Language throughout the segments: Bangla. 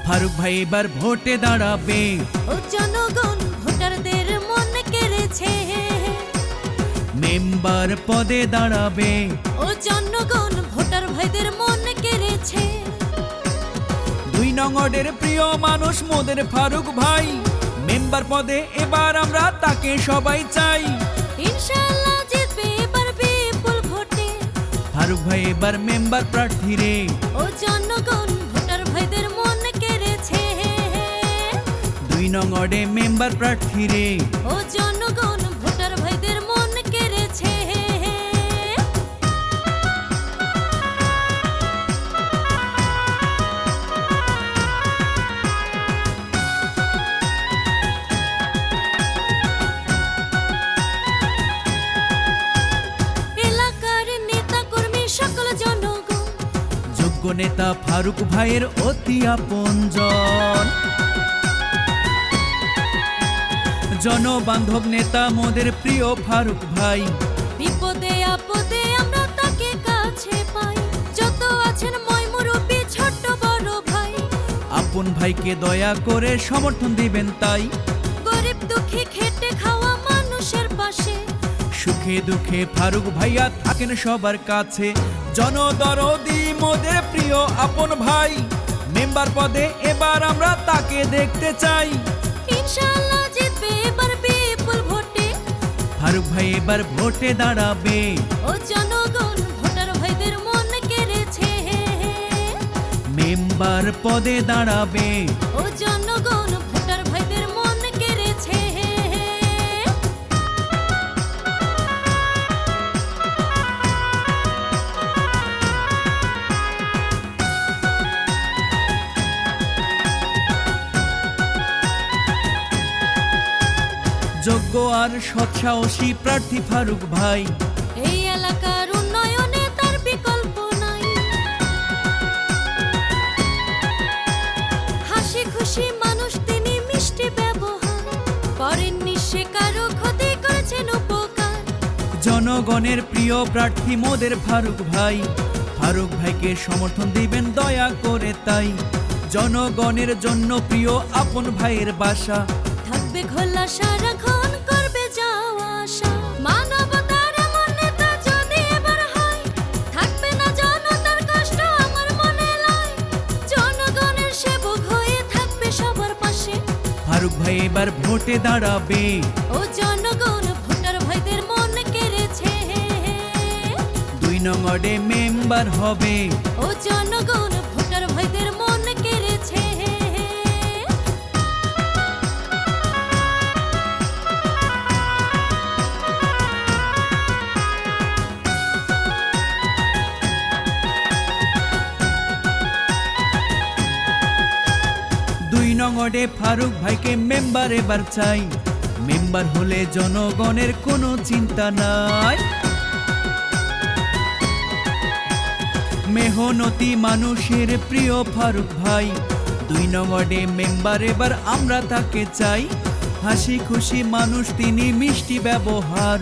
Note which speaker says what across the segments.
Speaker 1: ফারুক ভাই এবার ভোটে দাঁড়াবে।
Speaker 2: ও জনগণ ভোটারদের মন কেড়েছে।
Speaker 1: মেম্বার পদে দাঁড়াবে।
Speaker 2: ও জনগণ ভোটার ভাইদের মন কেড়েছে।
Speaker 1: 2 নং ওয়ার্ডের প্রিয় মানুষ মোদের ফারুক ভাই, মেম্বার পদে এবার আমরা তাকে সবাই চাই।
Speaker 2: ইনশাআল্লাহ জিতবে এবার বিপুল ভোটে।
Speaker 1: ফারুক ভাই এবার মেম্বার প্রার্থী রে।
Speaker 2: ও জনগণ ভোটার ভাইদের মন কেড়েছে।
Speaker 1: 2 নং ওয়ার্ডে মেম্বার প্রার্থী রে।
Speaker 2: ও জনগণ ভোটার ভাইদের মন কেড়েছে। এলাকার নেতা কর্মী সকল জনগণ
Speaker 1: যোগ্য নেতা ফারুক ভাইয়ের অতি আপনজন। জনবান্ধব নেতা মোদের প্রিয় ফারুক ভাই,
Speaker 2: বিপদে আপদে আমরা তাকে কাছে পাই। যত আছেন ময়মুরব্বি ছোট বড় ভাই,
Speaker 1: আপন ভাইকে দয়া করে সমর্থন দিবেন তাই।
Speaker 2: গরিব দুঃখী খেটে খাওয়া মানুষের পাশে,
Speaker 1: সুখে দুঃখে ফারুক ভাইয়া থাকেন সবার কাছে। জনদরদি মোদের প্রিয় আপন ভাই, মেম্বার পদে এবার আমরা তাকে দেখতে চাই।
Speaker 2: ইনশাআল্লাহ জিতবে এবার বিপুল ভোটে।
Speaker 1: ফারুক ভাই এবার ভোটে দাঁড়াবে।
Speaker 2: ও জনগণ ভোটার ভাইদের মন কেড়েছে।
Speaker 1: মেম্বার পদে দাঁড়াবে।
Speaker 2: ও জনগণ ভোটার ভাইদের মন কেড়েছে।
Speaker 1: যোগ্য আর সৎসাহসী প্রার্থী ফারুক ভাই,
Speaker 2: এই এলাকার উন্নয়নে তার বিকল্প নাই। হাসি খুশি মানুষ তিনি, মিষ্টি ব্যবহার করেননি সে কারো ক্ষতি, করেছেন উপকার।
Speaker 1: জনগণের প্রিয় প্রার্থী মোদের ফারুক ভাই, ফারুক ভাইকে সমর্থন দিবেন দয়া করে তাই। জনগণের জন্য প্রিয় আপন ভাইয়ের বাসা,
Speaker 2: থাকবে খোলা সারাক্ষণ, করবে যাওয়া আসা। মানবতার এমন নেতা যদি এবার হয়, থাকবে না জনতার কষ্ট আমার মনে লয়। জনগণের সেবক হয়ে থাকবে সবার পাশে।
Speaker 1: ফারুক ভাই এবার ভোটে দাঁড়াবে।
Speaker 2: ও জনগণ ভোটার ভাইদের মন কেড়েছে।
Speaker 1: 2 নং ওয়ার্ডে মেম্বার হবে।
Speaker 2: ও জনগণ ভোটার ভাইদের মন কেড়েছে।
Speaker 1: দুই নং ওয়ার্ডে ফারুক ভাইকে মেম্বার এবার চাই। মেম্বার হলে জনগণের কোনো চিন্তা নাই। মেহনতি মানুষের প্রিয় ফারুক ভাই, 2 নং ওয়ার্ডে মেম্বার এবার আমরা তাকে চাই। হাসি খুশি মানুষ তিনি, মিষ্টি ব্যবহার।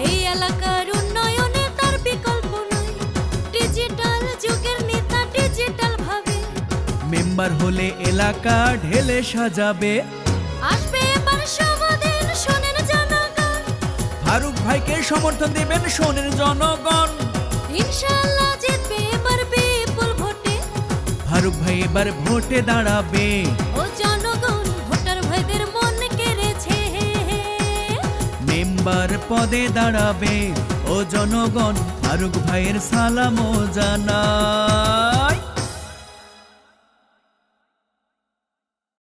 Speaker 2: এই এলাকার উন্নয়নে তার বিকল্প নাই। ডিজিটাল যুগের নেতা ডিজিটাল ভাবে,
Speaker 1: মেম্বার হলে এলাকা ঢেলে সাজাবে।
Speaker 2: আসবে এবার শুভদিন, শোনেন জনগণ।
Speaker 1: ফারুক ভাইকে সমর্থন দিবেন শোনেন জনগণ।
Speaker 2: ইনশাআল্লাহ জিতবে এবার বিপুল ভোটে।
Speaker 1: ফারুক ভাই এবার ভোটে দাঁড়াবে।
Speaker 2: ও জনগণ ভোটার ভাইদের মন কেড়েছে।
Speaker 1: মেম্বার পদে দাঁড়াবে। ও জনগণ ফারুক ভাইয়ের সালামও জানায়।